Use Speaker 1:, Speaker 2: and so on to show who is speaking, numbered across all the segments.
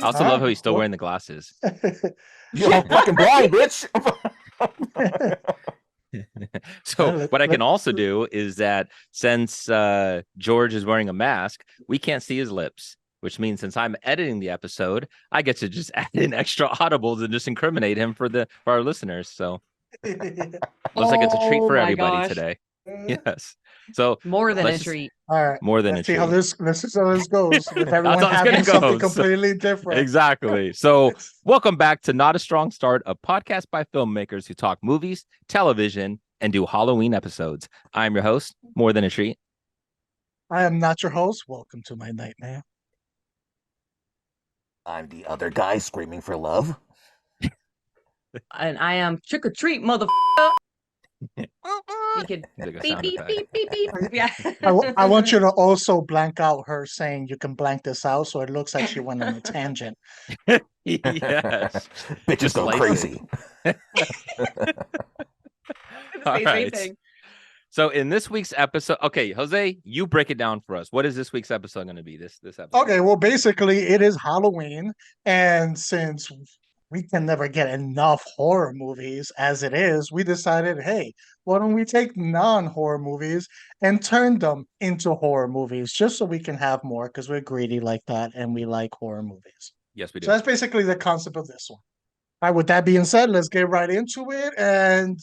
Speaker 1: I also love how he's still wearing the glasses.
Speaker 2: You're fucking blind, bitch.
Speaker 1: So what I can also do is that since George is wearing a mask, we can't see his lips, which means since I'm editing the episode, I get to just add in extra audibles and just incriminate him for our listeners. So looks like it's a treat for everybody today. Yes. So
Speaker 3: more than a treat.
Speaker 4: All right.
Speaker 1: More than
Speaker 4: let's
Speaker 1: a
Speaker 4: see
Speaker 1: treat.
Speaker 4: Let's see how this goes. With everyone having something completely different.
Speaker 1: Exactly. So welcome back to Not a Strong Start, a podcast by filmmakers who talk movies, television, and do Halloween episodes. I'm your host, More Than a Treat.
Speaker 4: I am not your host. Welcome to my nightmare.
Speaker 2: I'm the other guy screaming for love.
Speaker 3: And I am trick or treat, motherfucker. You could beep, beep, beep, beep, beep. Yeah.
Speaker 4: I want you to also blank out her saying you can blank this out so it looks like she went on a tangent.
Speaker 1: Yes.
Speaker 2: Bitches go crazy.
Speaker 1: All right. So in this week's episode, okay, Jose, you break it down for us. What is this week's episode going to be? This episode.
Speaker 4: Okay, well, basically it is Halloween, and since we can never get enough horror movies as it is, we decided, hey, why don't we take non-horror movies and turn them into horror movies just so we can have more because we're greedy like that and we like horror movies.
Speaker 1: Yes, we do.
Speaker 4: So that's basically the concept of this one. All right, with that being said, let's get right into it. And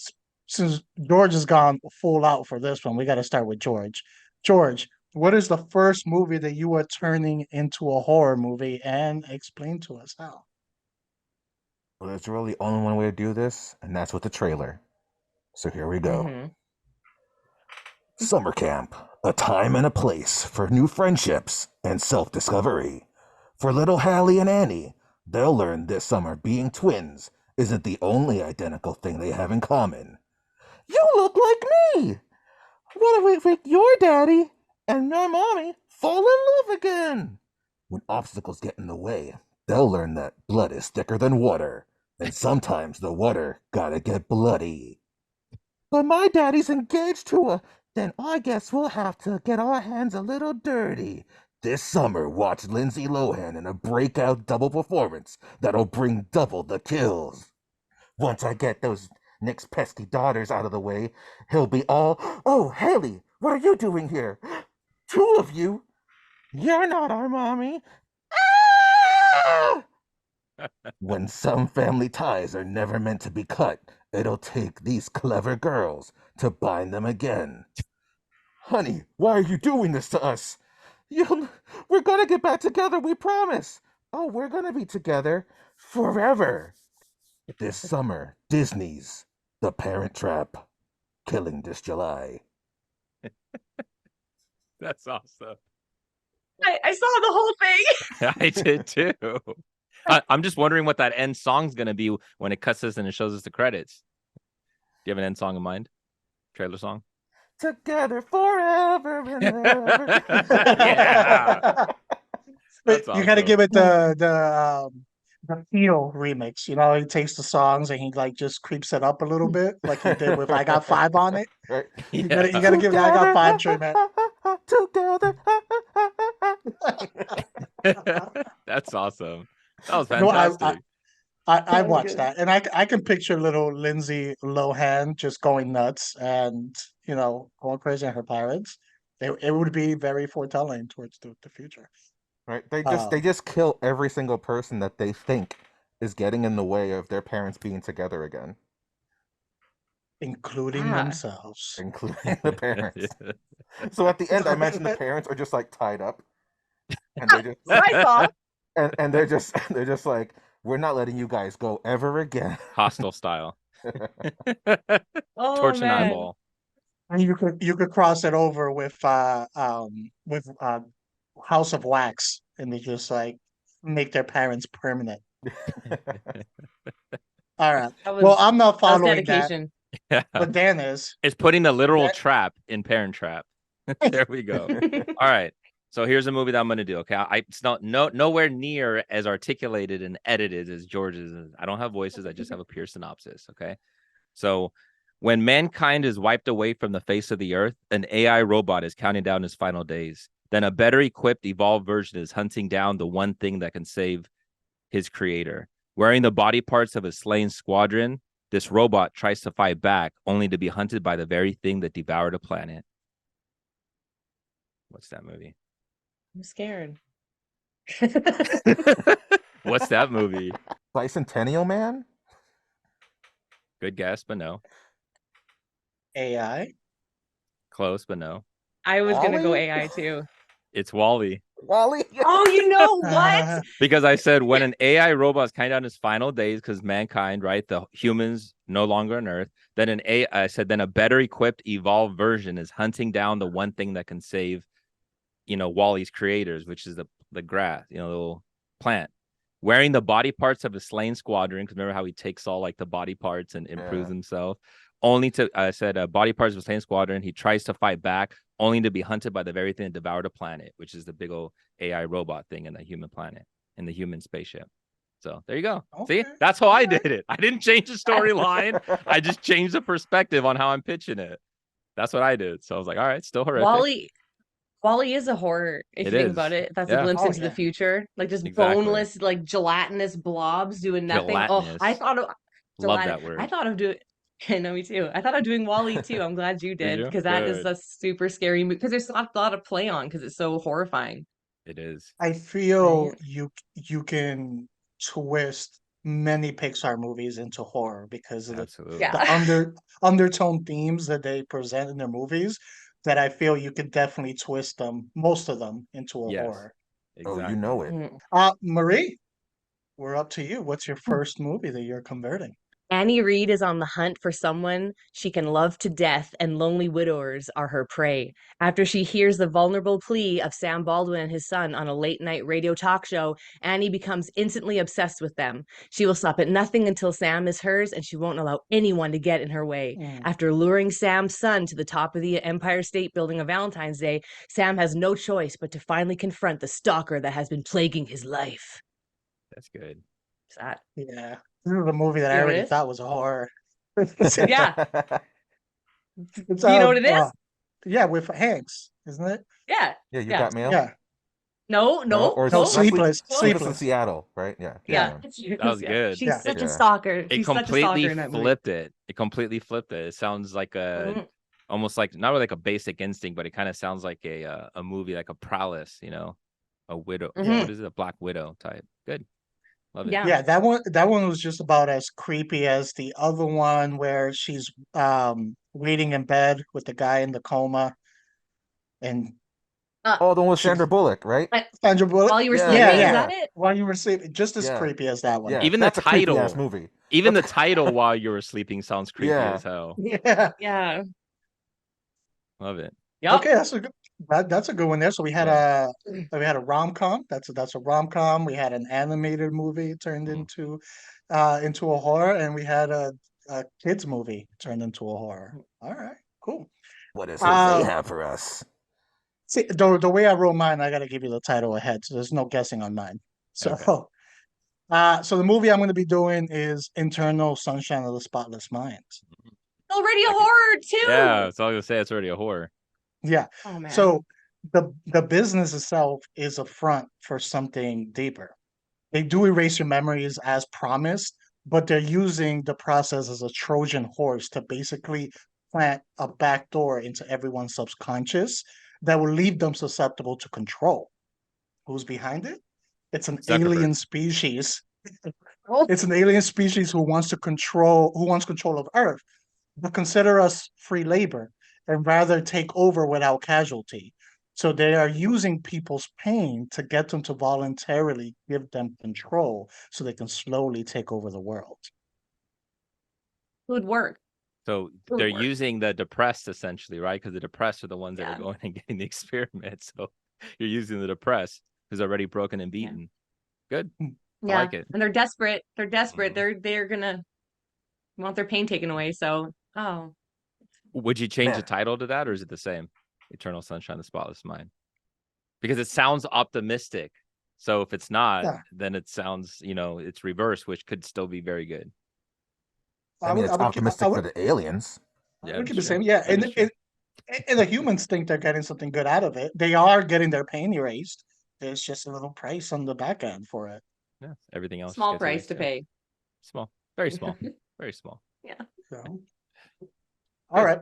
Speaker 4: since George has gone full out for this one, we got to start with George. George, what is the first movie that you are turning into a horror movie, and explain to us how?
Speaker 2: Well, there's really only one way to do this, and that's with the trailer. So here we go.
Speaker 3: Mm-hmm.
Speaker 2: Summer camp, a time and a place for new friendships and self-discovery. For little Hallie and Annie, they'll learn this summer being twins isn't the only identical thing they have in common. You look like me! What if we make your daddy and my mommy fall in love again? When obstacles get in the way, they'll learn that blood is thicker than water, and sometimes the water gotta get bloody. But my daddy's engaged to a... Then I guess we'll have to get our hands a little dirty. This summer, watch Lindsay Lohan in a breakout double performance that'll bring double the kills. Once I get those Nick's pesky daughters out of the way, he'll be all, "Oh, Haley, what are you doing here? Two of you? You're not our mommy." Ah! When some family ties are never meant to be cut, it'll take these clever girls to bind them again. Honey, why are you doing this to us? We're gonna get back together, we promise. Oh, we're gonna be together forever. This summer, Disney's The Parent Trap, killing this July.
Speaker 1: That's awesome.
Speaker 3: I saw the whole thing.
Speaker 1: I did too. I'm just wondering what that end song's going to be when it cuts us and it shows us the credits. Do you have an end song in mind? Trailer song?
Speaker 2: Together forever and ever.
Speaker 1: Yeah.
Speaker 4: But you got to give it the feel remix. You know, he takes the songs and he like just creeps it up a little bit, like he did with "I Got Five" on it.
Speaker 2: Right.
Speaker 4: You gotta give "I Got Five" treatment.
Speaker 2: Together.
Speaker 1: That's awesome. That was fantastic.
Speaker 4: I watched that, and I can picture little Lindsay Lohan just going nuts and going crazy at her parents. It would be very foretelling towards the future.
Speaker 2: Right? They just kill every single person that they think is getting in the way of their parents being together again,
Speaker 4: including themselves,
Speaker 2: including the parents. So at the end, I imagine the parents are just like tied up, and they just and they're just like, "We're not letting you guys go ever again."
Speaker 1: Hostile style.
Speaker 3: Oh,
Speaker 1: Torch and
Speaker 3: man.
Speaker 1: eyeball.
Speaker 4: And you could cross it over with House of Wax, and they just like make their parents permanent. All right. Well, I'm not following that.
Speaker 1: Yeah.
Speaker 4: But Dan is.
Speaker 1: It's putting the literal trap in Parent Trap. There we go. All right. So here's a movie that I'm going to do. Okay. It's not nowhere near as articulated and edited as George's. I don't have voices. I just have a pure synopsis. Okay. So when mankind is wiped away from the face of the earth, an AI robot is counting down his final days. Then a better equipped, evolved version is hunting down the one thing that can save his creator. Wearing the body parts of a slain squadron, this robot tries to fight back, only to be hunted by the very thing that devoured a planet. What's that movie?
Speaker 3: I'm scared.
Speaker 1: What's that movie?
Speaker 2: Bicentennial Man?
Speaker 1: Good guess, but no.
Speaker 4: AI.
Speaker 1: Close, but no.
Speaker 3: I was gonna go
Speaker 2: Wall-E?
Speaker 3: AI too.
Speaker 1: It's Wall-E.
Speaker 2: Wall-E?
Speaker 3: Oh, you know what?
Speaker 1: Because I said when an AI robot is kind of on its final days, because mankind, right, the humans no longer on Earth, then I said then a better equipped, evolved version is hunting down the one thing that can save, Wall-E's creators, which is the grass, the little plant. Wearing the body parts of a slain squadron, because remember how he takes all like the body parts and improves himself. Only to I said body parts of a slain squadron. He tries to fight back, only to be hunted by the very thing that devoured a planet, which is the big old AI robot thing in the human planet, in the human spaceship. So there you go.
Speaker 4: Okay.
Speaker 1: See, that's how I did it. I didn't change the storyline. I just changed the perspective on how I'm pitching it. That's what I did. So I was like, all right, still horrific.
Speaker 3: Wall-E is a horror if
Speaker 1: It
Speaker 3: you think
Speaker 1: is.
Speaker 3: about it. That's
Speaker 1: Yeah.
Speaker 3: a glimpse
Speaker 4: Oh,
Speaker 3: into the
Speaker 4: yeah.
Speaker 3: future, like just
Speaker 1: Exactly.
Speaker 3: boneless, like gelatinous blobs doing nothing.
Speaker 1: Gelatinous.
Speaker 3: Oh, I thought of
Speaker 1: Love
Speaker 3: gelatin.
Speaker 1: that word.
Speaker 3: I thought of doing. I know, me too. I thought of doing Wall-E too. I'm glad you did
Speaker 1: you?
Speaker 3: because that is
Speaker 1: Good.
Speaker 3: a super scary movie. Because there's not a lot of play on because it's so horrifying.
Speaker 1: It is.
Speaker 4: I feel
Speaker 3: Right.
Speaker 4: you can twist many Pixar movies into horror because of
Speaker 1: Absolutely.
Speaker 3: Yeah.
Speaker 4: the undertone themes that they present in their movies, that I feel you could definitely twist them, most of them, into a
Speaker 1: Yes.
Speaker 4: horror.
Speaker 2: Oh,
Speaker 1: Exactly.
Speaker 2: you know it.
Speaker 4: Marie, we're up to you. What's your first movie that you're converting?
Speaker 3: Annie Reed is on the hunt for someone she can love to death, and lonely widowers are her prey. After she hears the vulnerable plea of Sam Baldwin and his son on a late night radio talk show, Annie becomes instantly obsessed with them. She will stop at nothing until Sam is hers, and she won't allow anyone to get in her way. After luring Sam's son to the top of the Empire State Building on Valentine's Day, Sam has no choice but to finally confront the stalker that has been plaguing his life.
Speaker 1: That's good.
Speaker 3: That.
Speaker 4: Yeah, this is a movie that I
Speaker 3: You know what it
Speaker 4: already
Speaker 3: is?
Speaker 4: thought was a horror.
Speaker 3: Yeah.
Speaker 4: It's,
Speaker 3: Do you know what it is?
Speaker 4: yeah, with Hanks, isn't it?
Speaker 3: Yeah.
Speaker 2: Yeah, you
Speaker 3: Yeah.
Speaker 2: got mail?
Speaker 4: Yeah.
Speaker 3: No,
Speaker 2: Or
Speaker 4: No,
Speaker 3: no.
Speaker 4: Sleepless.
Speaker 2: Sleepless in
Speaker 4: Sleepless.
Speaker 2: Seattle, right? Yeah.
Speaker 3: Yeah.
Speaker 1: That was good.
Speaker 3: She's
Speaker 4: Yeah.
Speaker 3: such a
Speaker 2: Yeah.
Speaker 3: stalker.
Speaker 1: It
Speaker 3: She's such a stalker
Speaker 1: completely
Speaker 3: in that movie.
Speaker 1: flipped it. It completely flipped it. It sounds like
Speaker 3: Mhm.
Speaker 1: almost like not really like a Basic Instinct, but it kind of sounds like a movie like a Prowess, a widow.
Speaker 3: Mhm.
Speaker 1: What is it? A Black Widow type. Good. Love it.
Speaker 3: Yeah.
Speaker 4: Yeah, that one was just about as creepy as the other one where she's waiting in bed with the guy in the coma and
Speaker 2: Oh, the one with
Speaker 4: she
Speaker 2: Sandra Bullock, right?
Speaker 4: Sandra Bullock.
Speaker 3: While you were
Speaker 2: Yeah,
Speaker 3: sleeping,
Speaker 2: yeah,
Speaker 3: is
Speaker 2: yeah.
Speaker 3: that it?
Speaker 4: While you were sleeping, just as
Speaker 2: Yeah.
Speaker 4: creepy as that one.
Speaker 2: Yeah,
Speaker 1: Even the
Speaker 2: that's a creepy
Speaker 1: title.
Speaker 2: ass movie.
Speaker 1: Even the title while you were sleeping sounds creepy
Speaker 2: Yeah.
Speaker 1: as hell.
Speaker 4: Yeah.
Speaker 3: Yeah.
Speaker 1: Love it.
Speaker 3: Yep.
Speaker 4: Okay, that's a good one there. So we had a rom-com. That's a rom-com. We had an animated movie turned into a horror, and we had a kids movie turned into a horror. All right, cool.
Speaker 2: What does Jose
Speaker 4: Uh,
Speaker 2: have for us?
Speaker 4: See, the way I roll mine, I got to give you the title ahead, so there's no guessing on mine. So,
Speaker 1: Okay.
Speaker 4: so the movie I'm going to be doing is Internal Sunshine of the Spotless Mind.
Speaker 3: Already a horror too.
Speaker 1: Yeah, so I was gonna say it's already a horror.
Speaker 4: Yeah.
Speaker 3: Oh man.
Speaker 4: So the business itself is a front for something deeper. They do erase your memories as promised, but they're using the process as a Trojan horse to basically plant a backdoor into everyone's subconscious that will leave them susceptible to control. Who's behind it? It's an
Speaker 1: Zuckerberg.
Speaker 4: alien species.
Speaker 3: Oh.
Speaker 4: It's an alien species who wants control of Earth, but consider us free labor and rather take over without casualty. So they are using people's pain to get them to voluntarily give them control so they can slowly take over the world.
Speaker 3: Would work.
Speaker 1: So
Speaker 3: Would
Speaker 1: they're
Speaker 3: work.
Speaker 1: using the depressed essentially, right? Because the depressed are the ones that
Speaker 3: Yeah.
Speaker 1: are going and getting the experiment. So you're using the depressed who's already broken and beaten. Good. I
Speaker 3: Yeah.
Speaker 1: like it.
Speaker 3: And they're desperate. They're desperate.
Speaker 1: Mhm.
Speaker 3: They're gonna want their pain taken away. So
Speaker 1: Would you change the
Speaker 2: Man.
Speaker 1: title to that, or is it the same? Eternal Sunshine of the Spotless Mind. Because it sounds optimistic. So if it's not,
Speaker 4: Yeah.
Speaker 1: then it sounds, it's reverse, which could still be very good.
Speaker 2: I mean, it's optimistic for the aliens.
Speaker 1: Yeah,
Speaker 4: I would keep
Speaker 1: that's
Speaker 4: the same.
Speaker 1: true.
Speaker 4: Yeah,
Speaker 1: That
Speaker 4: and
Speaker 1: is true.
Speaker 4: and the humans think they're getting something good out of it. They are getting their pain erased. There's just a little price on the back end for it.
Speaker 1: Yeah, everything else
Speaker 3: Small
Speaker 1: gets
Speaker 3: price to
Speaker 1: erased out.
Speaker 3: pay.
Speaker 1: Small, very small, very small.
Speaker 3: Yeah.
Speaker 4: So, all right.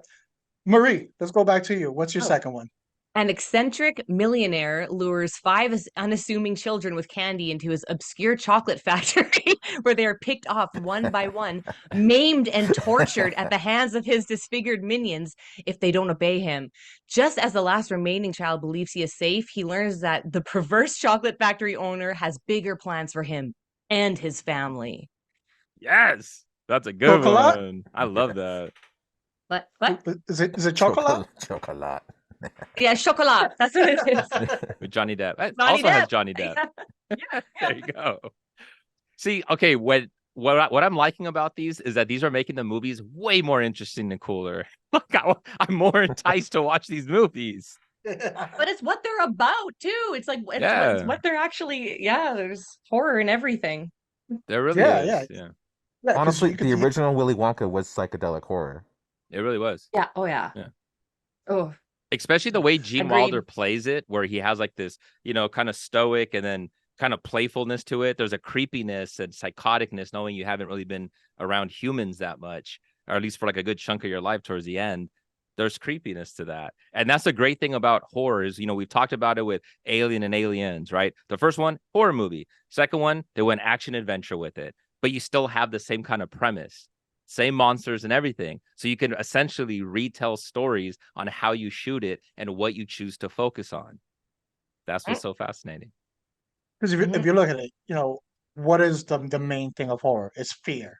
Speaker 4: Marie, let's go back to you. What's your
Speaker 3: Oh.
Speaker 4: second one?
Speaker 3: An eccentric millionaire lures 5 unassuming children with candy into his obscure chocolate factory, where they are picked off one by one, maimed and tortured at the hands of his disfigured minions if they don't obey him. Just as the last remaining child believes he is safe, he learns that the perverse chocolate factory owner has bigger plans for him and his family.
Speaker 1: Yes, that's a good
Speaker 4: Chocolat?
Speaker 1: one. I love that.
Speaker 3: What?
Speaker 4: Is it chocolate?
Speaker 2: Chocolat.
Speaker 3: Yeah, chocolat. That's what it is.
Speaker 1: With Johnny Depp. It
Speaker 3: Johnny
Speaker 1: also has
Speaker 3: Depp.
Speaker 1: Johnny Depp.
Speaker 3: Yeah.
Speaker 1: There you go. See, okay, what I'm liking about these is that these are making the movies way more interesting and cooler. Look, I'm more enticed to watch these movies.
Speaker 3: But it's what they're about too. It's like it's what they're actually. Yeah, there's horror and everything.
Speaker 1: There really
Speaker 4: Yeah.
Speaker 1: is. Yeah,
Speaker 2: Honestly, the original Willy Wonka was psychedelic horror.
Speaker 1: it really was.
Speaker 3: Yeah. Oh yeah.
Speaker 1: Yeah.
Speaker 3: Oh,
Speaker 1: Especially the way Gene
Speaker 3: agreed.
Speaker 1: Wilder plays it, where he has like this, kind of stoic and then kind of playfulness to it. There's a creepiness and psychoticness, knowing you haven't really been around humans that much, or at least for like a good chunk of your life towards the end. There's creepiness to that. And that's the great thing about horror is, we've talked about it with Alien and Aliens, right? The first one, horror movie. Second one, they went action adventure with it, but you still have the same kind of premise, same monsters and everything. So you can essentially retell stories on how you shoot it and what you choose to focus on. That's what's so fascinating.
Speaker 4: Because if you look at it, what is the main thing of horror? It's fear.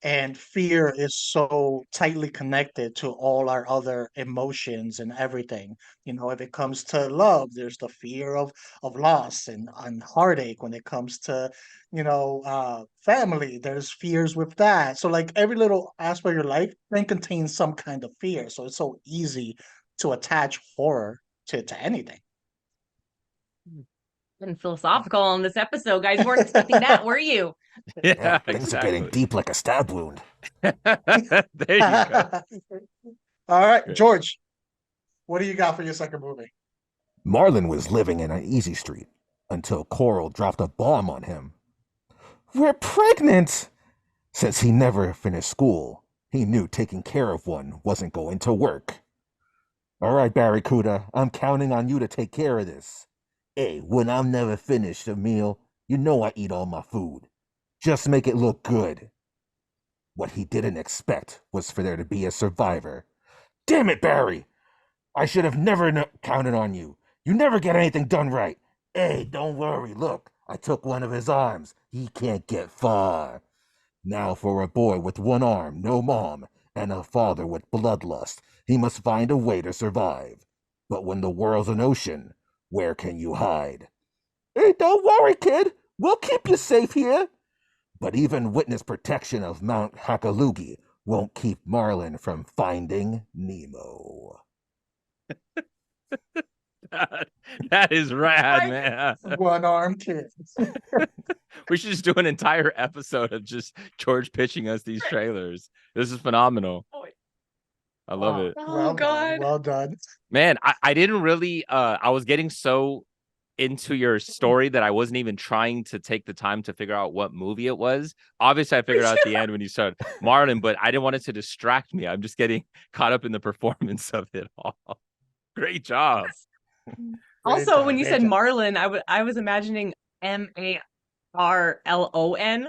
Speaker 4: And fear is so tightly connected to all our other emotions and everything. If it comes to love, there's the fear of loss and heartache. When it comes to, family, there's fears with that. So like every little aspect of your life then contains some kind of fear. So it's so easy to attach horror to anything.
Speaker 3: Been philosophical on this episode, guys. Weren't expecting that, were you?
Speaker 1: Yeah,
Speaker 2: things are getting deep like a stab wound.
Speaker 1: There you go.
Speaker 4: All right, George, what do you got for your second movie?
Speaker 2: Marlon was living in an easy street until Coral dropped a bomb on him. We're pregnant! Since he never finished school, he knew taking care of one wasn't going to work. All right, Barracuda, I'm counting on you to take care of this. Hey, when I'm never finished a meal, you know I eat all my food. Just make it look good. What he didn't expect was for there to be a survivor. Damn it, Barry! I should have never counted on you. You never get anything done right. Hey, don't worry. Look, I took one of his arms. He can't get far. Now for a boy with one arm, no mom, and a father with bloodlust, he must find a way to survive. But when the world's an ocean, where can you hide? Hey, don't worry, kid. We'll keep you safe here. But even witness protection of Mount Hakalugi won't keep Marlin from finding Nemo.
Speaker 1: That is rad, man.
Speaker 4: One-arm kids.
Speaker 1: We should just do an entire episode of just George pitching us these trailers. This is phenomenal. I love it.
Speaker 3: Oh, God.
Speaker 4: Well done.
Speaker 1: Man, I didn't really I was getting so into your story that I wasn't even trying to take the time to figure out what movie it was. Obviously, I figured out at the end when you started Marlon, but I didn't want it to distract me. I'm just getting caught up in the performance of it all. Great job.
Speaker 3: Also, when you said Marlon, I was imagining Marlon,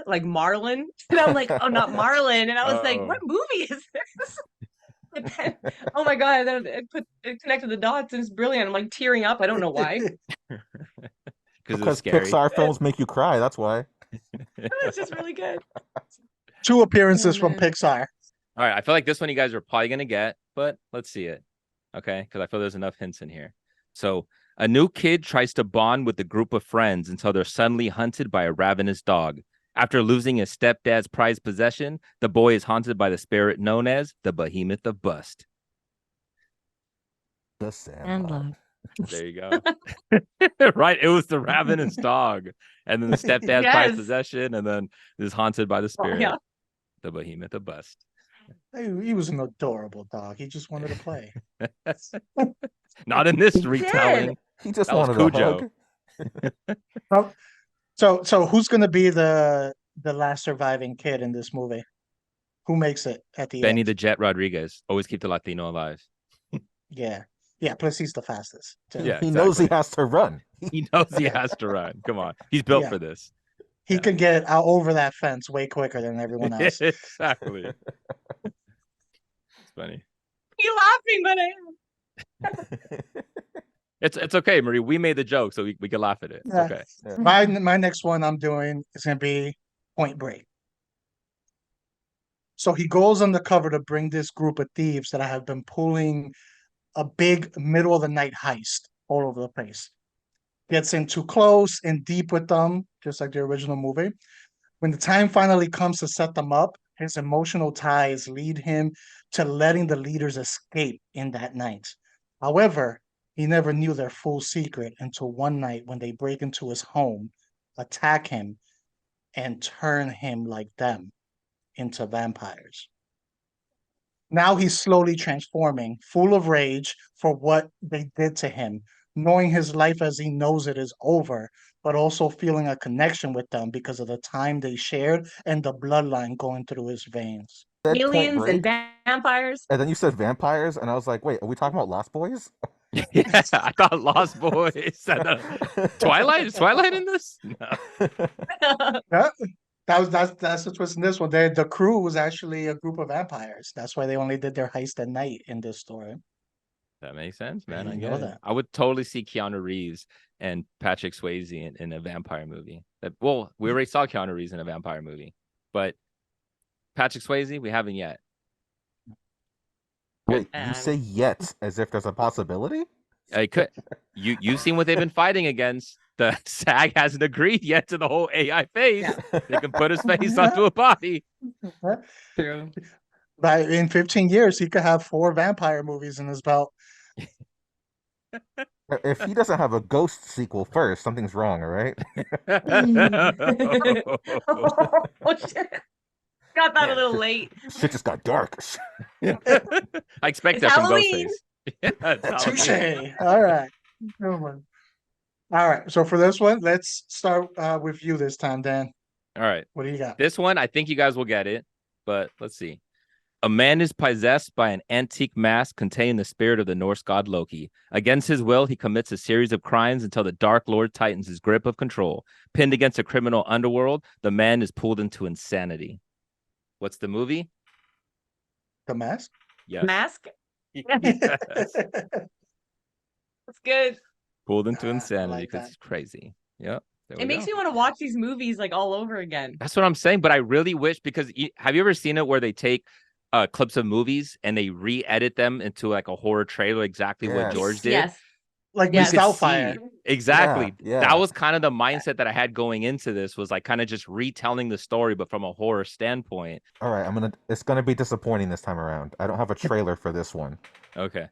Speaker 3: like Marlon. And I'm like, oh, not Marlon. And I was like, what movie is this? Then, oh my God, then it connected the dots and it's brilliant. I'm like tearing up. I don't know why.
Speaker 2: Because Pixar films make you cry, that's why.
Speaker 3: It's just really good.
Speaker 4: 2 appearances from Pixar.
Speaker 1: All right, I feel like this one you guys are probably going to get, but let's see it. Okay, because I feel there's enough hints in here. So, a new kid tries to bond with a group of friends until they're suddenly hunted by a ravenous dog. After losing his stepdad's prized possession, the boy is haunted by the spirit known as the Behemoth of Bust.
Speaker 2: The Sandlot.
Speaker 1: There you go. Right, it was the ravenous dog, and then the stepdad's prized possession, and then is haunted by the spirit, the Behemoth of Bust.
Speaker 4: He was an adorable dog. He just wanted to play.
Speaker 1: Not in this retelling.
Speaker 2: He just wanted a hug.
Speaker 4: So who's gonna be the last surviving kid in this movie? Who makes it at the
Speaker 1: Benny
Speaker 4: end?
Speaker 1: the Jet Rodriguez. Always keep the Latino alive.
Speaker 4: Yeah. Yeah, plus he's the fastest too.
Speaker 1: Yeah,
Speaker 2: He knows he
Speaker 1: exactly.
Speaker 2: has to run.
Speaker 1: He knows he has to run. Come on. He's built
Speaker 4: Yeah.
Speaker 1: for this.
Speaker 4: He
Speaker 1: Yeah.
Speaker 4: can get out over that fence way quicker than everyone else.
Speaker 1: Exactly. It's funny.
Speaker 3: You laughing, but I am.
Speaker 1: It's okay, Marie. We made the joke, so we can laugh at it. It's
Speaker 4: Yeah.
Speaker 1: okay.
Speaker 2: Yeah.
Speaker 4: My next one I'm doing is gonna be Point Break. So he goes undercover to bring this group of thieves that have been pulling a big middle of the night heist all over the place. Gets in too close and deep with them, just like the original movie. When the time finally comes to set them up, his emotional ties lead him to letting the leaders escape in that night. However, he never knew their full secret until one night when they break into his home, attack him, and turn him like them into vampires. Now he's slowly transforming, full of rage for what they did to him, knowing his life as he knows it is over, but also feeling a connection with them because of the time they shared and the bloodline going through his veins.
Speaker 2: Said Point
Speaker 3: Aliens and
Speaker 2: Break,
Speaker 3: vampires.
Speaker 2: and then you said vampires, and I was like, wait, are we talking about Lost Boys?
Speaker 1: Yeah, I thought Lost Boys. Twilight? Is Twilight in this? No.
Speaker 4: Yeah, that's the twist in this one. The crew was actually a group of vampires. That's why they only did their heist at night in this story.
Speaker 1: That makes sense, man. I
Speaker 4: didn't know
Speaker 1: get it.
Speaker 4: that.
Speaker 1: I would totally see Keanu Reeves and Patrick Swayze in a vampire movie. Well, we already saw Keanu Reeves in a vampire movie, but Patrick Swayze, we haven't yet.
Speaker 2: Wait, you say yet as if there's a possibility?
Speaker 1: I could. You've seen what they've been fighting against. The SAG hasn't agreed yet to the whole AI face.
Speaker 3: Yeah.
Speaker 1: They can put his face onto a body.
Speaker 3: True.
Speaker 4: But in 15 years, he could have 4 vampire movies in his belt.
Speaker 2: If he doesn't have a Ghost sequel first, something's wrong, all right?
Speaker 3: Oh, shit. Got that a little late.
Speaker 2: Shit just got dark.
Speaker 1: I expect
Speaker 3: It's
Speaker 1: that from
Speaker 3: Halloween.
Speaker 1: Ghostface. Yeah, it's
Speaker 4: Touche.
Speaker 1: Halloween.
Speaker 4: All right. Good one. All right. So for this one, let's start with you this time, Dan.
Speaker 1: All right.
Speaker 4: What do you got?
Speaker 1: This one, I think you guys will get it, but let's see. A man is possessed by an antique mask containing the spirit of the Norse god Loki. Against his will, he commits a series of crimes until the Dark Lord tightens his grip of control. Pinned against a criminal underworld, the man is pulled into insanity. What's the movie?
Speaker 4: The Mask?
Speaker 1: Yes.
Speaker 3: Mask.
Speaker 1: Yes.
Speaker 3: That's good.
Speaker 1: Pulled into
Speaker 4: I
Speaker 1: insanity
Speaker 4: like
Speaker 1: because
Speaker 4: that.
Speaker 1: he's crazy. Yep. There we
Speaker 3: It makes
Speaker 1: go.
Speaker 3: me want to watch these movies like all over again.
Speaker 1: That's what I'm saying. But I really wish, because have you ever seen it where they take clips of movies and they re-edit them into like a horror trailer, exactly what
Speaker 2: Yes.
Speaker 1: George did?
Speaker 3: Yes.
Speaker 4: Like
Speaker 3: Yes.
Speaker 1: You
Speaker 4: Miss
Speaker 1: could see-
Speaker 4: Doubtfire.
Speaker 1: Exactly.
Speaker 2: Yeah.
Speaker 1: That was kind of the mindset that I had going into this, was like kind of just retelling the story, but from a horror standpoint.
Speaker 2: All right, it's gonna be disappointing this time around. I don't have a trailer for this one,
Speaker 1: Okay.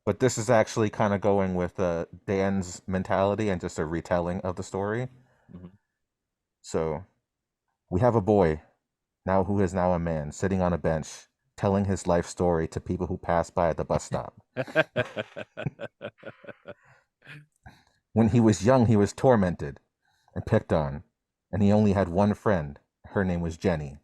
Speaker 2: but this is actually kind of going with Dan's mentality and just a retelling of the story.
Speaker 1: Mhm.
Speaker 2: So, we have a boy, who is now a man, sitting on a bench, telling his life story to people who pass by at the bus stop. When he was young, he was tormented and picked on, and he only had one friend. Her name was Jenny.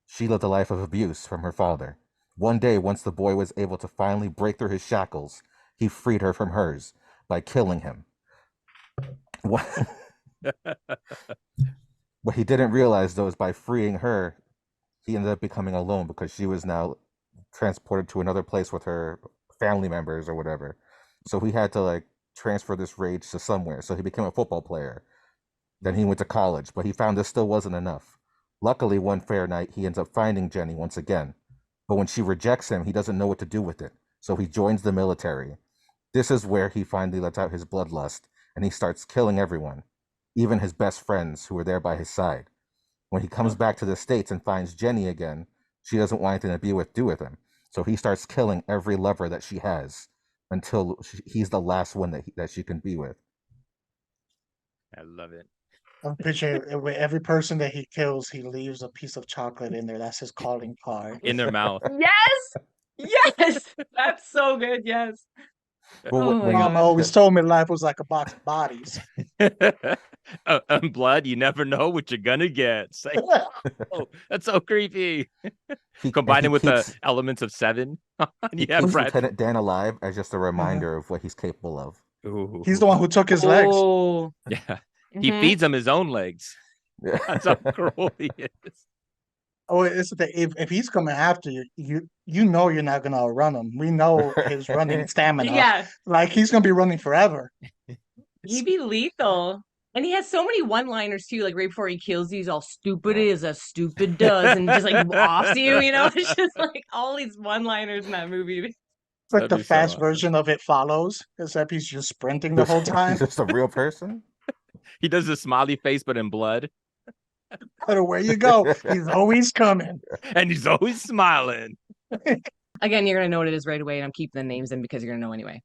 Speaker 2: She lived a life of abuse from her father. One day, once the boy was able to finally break through his shackles, he freed her from hers by killing him. What he didn't realize, though, is by freeing her, he ended up becoming alone because she was now transported to another place with her family members or whatever. So he had to transfer this rage to somewhere. So he became a football player. Then he went to college, but he found this still wasn't enough. Luckily, one fair night, he ends up finding Jenny once again. But when she rejects him, he doesn't know what to do with it. So he joins the military. This is where he finally lets out his bloodlust, and he starts killing everyone, even his best friends who were there by his side. When he comes back to the States and finds Jenny again, she doesn't want anything to do with him. So he starts killing every lover that she has until he's the last one that she can be with.
Speaker 1: I love it.
Speaker 4: I'm picturing with every person that he kills, he leaves a piece of chocolate in there. That's his calling card.
Speaker 1: In their mouth.
Speaker 3: Yes. Yes. That's so good. Yes.
Speaker 2: Well,
Speaker 3: Oh my
Speaker 2: when
Speaker 4: Mama
Speaker 3: God.
Speaker 4: always told me life was like a box of bodies.
Speaker 1: And blood, you never know what you're gonna get. It's like, oh, that's so creepy. Combine
Speaker 2: he
Speaker 1: it with the
Speaker 2: keeps
Speaker 1: elements of Seven.
Speaker 2: he
Speaker 1: Yeah,
Speaker 2: keeps
Speaker 1: Brad.
Speaker 2: Lieutenant Dan alive as just a reminder of what he's capable of.
Speaker 4: He's the one who took his legs.
Speaker 3: Oh.
Speaker 1: Yeah. He
Speaker 3: Mhm.
Speaker 1: feeds him his own legs.
Speaker 2: Yeah.
Speaker 1: That's how cruel he is.
Speaker 4: Oh, it's the if he's coming after you, you know you're not gonna outrun him. We know his running stamina.
Speaker 3: Yeah,
Speaker 4: Like he's gonna be running forever.
Speaker 3: he'd be lethal. And he has so many one-liners too, like right before he kills you, he's all stupid is as stupid does, and just like offs you, you know? It's just like all these one-liners in that movie.
Speaker 4: It's like
Speaker 1: That'd
Speaker 4: the
Speaker 1: be so
Speaker 4: fast
Speaker 1: awesome.
Speaker 4: version of It Follows, except he's just sprinting the whole
Speaker 2: He's
Speaker 4: time.
Speaker 2: just a real person.
Speaker 1: He does the smiley face, but in blood,
Speaker 4: No matter where you go, he's always coming.
Speaker 1: and he's always smiling.
Speaker 3: Again, you're gonna know what it is right away, and I'm keeping the names in because you're gonna know anyway.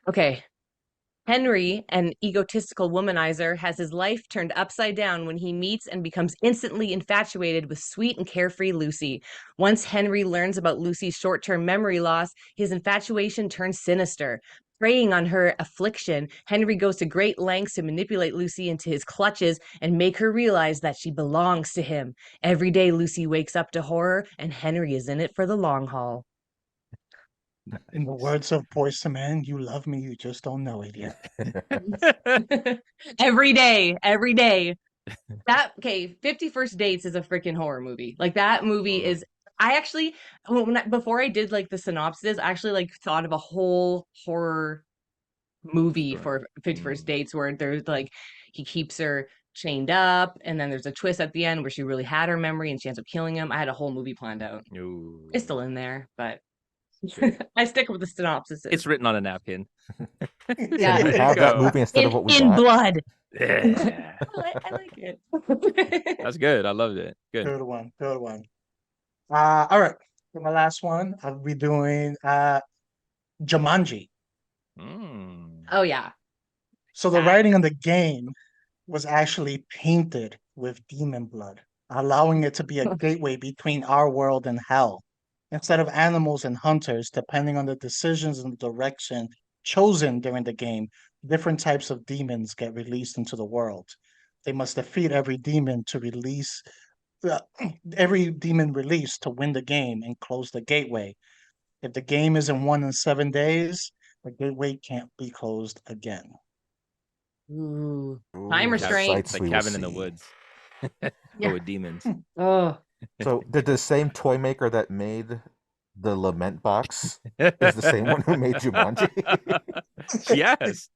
Speaker 3: Okay. Henry, an egotistical womanizer, has his life turned upside down when he meets and becomes instantly infatuated with sweet and carefree Lucy. Once Henry learns about Lucy's short-term memory loss, his infatuation turns sinister. Preying on her affliction, Henry goes to great lengths to manipulate Lucy into his clutches and make her realize that she belongs to him. Every day, Lucy wakes up to horror, and Henry is in it for the long haul.
Speaker 4: In the words of Boyz II Men, you love me, you just don't know it yet.
Speaker 3: Every day, every day. That okay, 51st Dates is a freaking horror movie. Like that movie is I actually before I did like the synopsis, I actually like thought of a whole horror movie for 51st Dates where there's like he keeps her chained up and then there's a twist at the end where she really had her memory and she ends up killing him. I had a whole movie planned out.
Speaker 1: Ooh.
Speaker 3: It's still in there, but I stick with the synopsis.
Speaker 1: It's written on a napkin.
Speaker 3: Yeah.
Speaker 2: Can we have that movie instead of what we
Speaker 3: in
Speaker 2: got?
Speaker 3: blood.
Speaker 1: Yeah.
Speaker 3: I like it.
Speaker 1: That's good. I loved it. Good.
Speaker 4: Good one. Good one. All right. For my last one, I'll be doing Jumanji.
Speaker 3: Oh yeah.
Speaker 4: So the writing on the game was actually painted with demon blood, allowing it to be a gateway between our world and hell. Instead of animals and hunters, depending on the decisions and the direction chosen during the game, different types of demons get released into the world. They must defeat every demon to release every demon released to win the game and close the gateway. If the game isn't won in 7 days, the gateway can't be closed again.
Speaker 3: Ooh.
Speaker 2: Ooh,
Speaker 3: Time
Speaker 2: the
Speaker 3: restraint.
Speaker 2: sights
Speaker 1: It's like
Speaker 2: we will
Speaker 1: Cabin in the
Speaker 2: see.
Speaker 1: Woods.
Speaker 3: Yeah.
Speaker 1: But with demons.
Speaker 3: Oh.
Speaker 2: So did the same toy maker that made the Lament box is the same one who made Jumanji?
Speaker 1: Yes.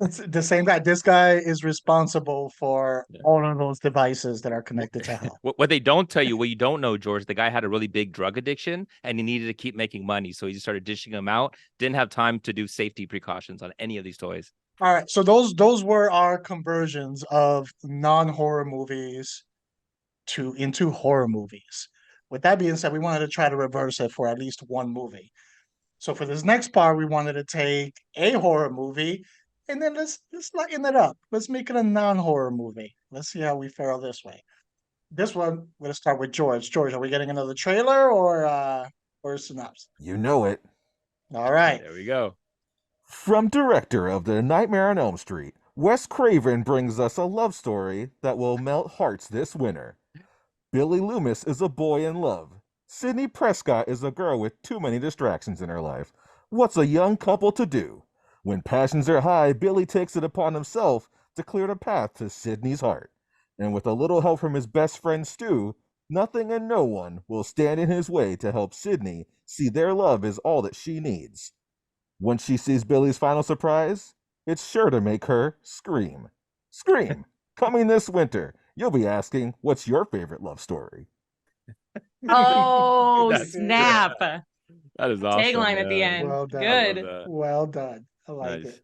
Speaker 4: It's the same guy. This guy is responsible for all of those devices that are connected to hell.
Speaker 1: What they don't tell you, what you don't know, George, the guy had a really big drug addiction and he needed to keep making money. So he just started dishing them out. Didn't have time to do safety precautions on any of these toys.
Speaker 4: All right, so those were our conversions of non-horror movies into horror movies. With that being said, we wanted to try to reverse it for at least one movie. So for this next part, we wanted to take a horror movie and then let's lighten it up. Let's make it a non-horror movie. Let's see how we fare this way. This one, we're gonna start with George. George, are we getting another trailer or a synopsis?
Speaker 2: You know it.
Speaker 4: All right.
Speaker 1: There we go.
Speaker 2: From director of The Nightmare on Elm Street, Wes Craven brings us a love story that will melt hearts this winter. Billy Loomis is a boy in love. Sydney Prescott is a girl with too many distractions in her life. What's a young couple to do? When passions are high, Billy takes it upon himself to clear the path to Sydney's heart. And with a little help from his best friend Stu, nothing and no one will stand in his way to help Sydney see their love is all that she needs. Once she sees Billy's final surprise, it's sure to make her scream. Scream! Coming this winter, you'll be asking, what's your favorite love story?
Speaker 3: Oh,
Speaker 1: That's
Speaker 3: snap.
Speaker 1: That is awesome.
Speaker 3: Tagline at the
Speaker 1: yeah.
Speaker 3: end.
Speaker 4: Well done.
Speaker 3: Good.
Speaker 4: Well done. I like
Speaker 1: Nice.
Speaker 4: it.